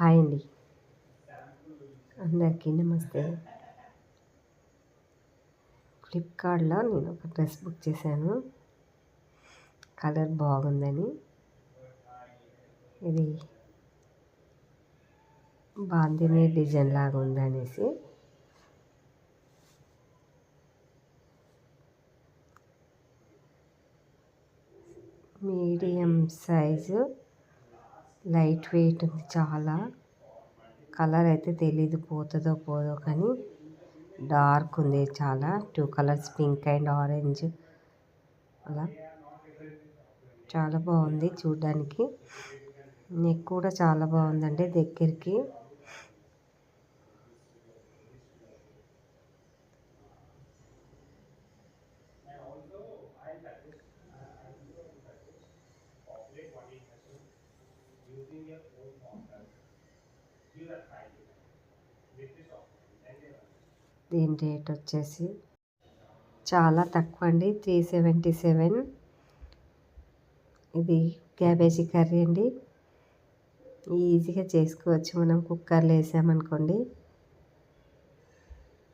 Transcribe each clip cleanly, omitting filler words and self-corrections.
Hi అండి, అందరికీ నమస్తే. ఫ్లిప్కార్ట్లో నేను ఒక డ్రెస్ బుక్ చేశాను, కలర్ బాగుందని. ఇది బాందిని డిజైన్ లాగా ఉందనేసి మీడియం సైజు, లైట్ వెయిట్ ఉంది. చాలా కలర్ అయితే తెలీదు పోతుందో పోదో, కానీ డార్క్ ఉంది చాలా. 2 కలర్స్, పింక్ అండ్ ఆరెంజ్, అలా చాలా బాగుంది చూడ్డానికి. నెక్ కూడా చాలా బాగుందండి దగ్గరికి. దీని రేట్ వచ్చేసి చాలా తక్కువ అండి, 377. ఇది క్యాబేజీ కర్రీ అండి. ఈజీగా చేసుకోవచ్చు. మనం కుక్కర్లో వేసామనుకోండి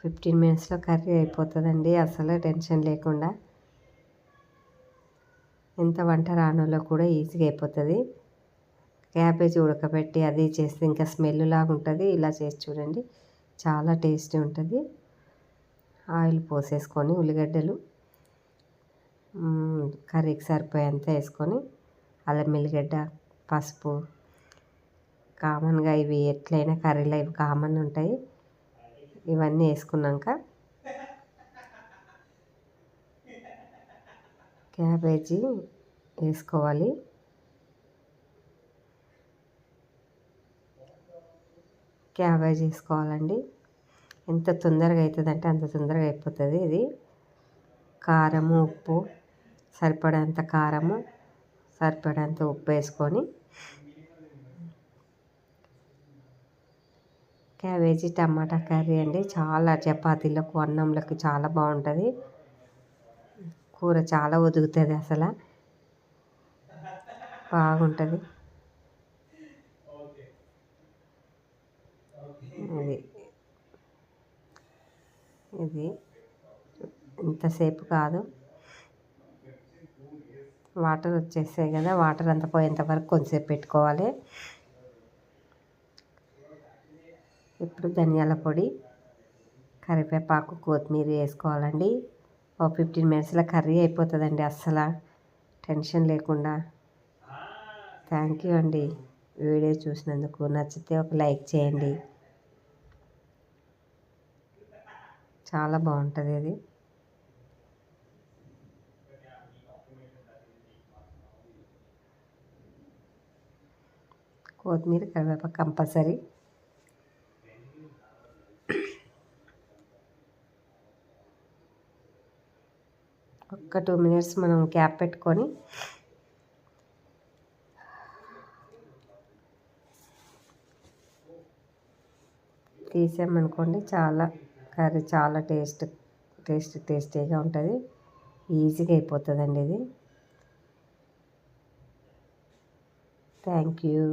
15 మినిట్స్లో కర్రీ అయిపోతుందండి, అసలు టెన్షన్ లేకుండా. ఎంత వంట రానోలో కూడా ఈజీగా అయిపోతుంది. క్యాబేజీ ఉడకబెట్టి అది చేస్తే ఇంకా స్మెల్ లాగా ఉంటుంది. ఇలా చేసి చూడండి, చాలా టేస్టీ ఉంటుంది. ఆయిల్ పోసేసుకొని ఉల్లిగడ్డలు కర్రీకి సరిపోయేంత వేసుకొని, అల్లం ఎల్లిగడ్డ, పసుపు, కామన్గా ఇవి ఎట్లయినా కర్రీలో ఇవి కామన్ ఉంటాయి. ఇవన్నీ వేసుకున్నాక క్యాబేజీ వేసుకోవాలి. క్యాబేజీ వేసుకోవాలండి. ఎంత తొందరగా అవుతుందంటే అంత తొందరగా అయిపోతుంది. ఇది కారము, ఉప్పు, సరిపడేంత కారము, సరిపడేంత ఉప్పు వేసుకొని, క్యాబేజీ టమాటా కర్రీ అండి. చాలా చపాతీలకు, అన్నంలకు చాలా బాగుంటుంది. కూర చాలా ఒదుగుతుంది, అసలు బాగుంటుంది. ఇది ఇంతసేపు కాదు, వాటర్ వచ్చేసాయి కదా, వాటర్ అంతా పోయేంత వరకు కొంచెంసేపు పెట్టుకోవాలి. ఇప్పుడు ధనియాల పొడి, కరివేపాకు, కొత్తిమీర వేసుకోవాలండి. 15 మినిట్స్లో కర్రీ అయిపోతుందండి, అస్సలు టెన్షన్ లేకుండా. థ్యాంక్ యూ అండి వీడియో చూసినందుకు. నచ్చితే ఒక లైక్ చేయండి, చాలా బాగుంటుంది అది. కొత్తిమీర, కరివేపాకు కంపల్సరీ. ఒక్క 2 మినిట్స్ మనం క్యాప్ పెట్టుకొని తీసామనుకోండి, చాలా కర్రీ చాలా టేస్టీగా ఉంటుంది. ఈజీగా అయిపోతుందండి ఇది. Thank you.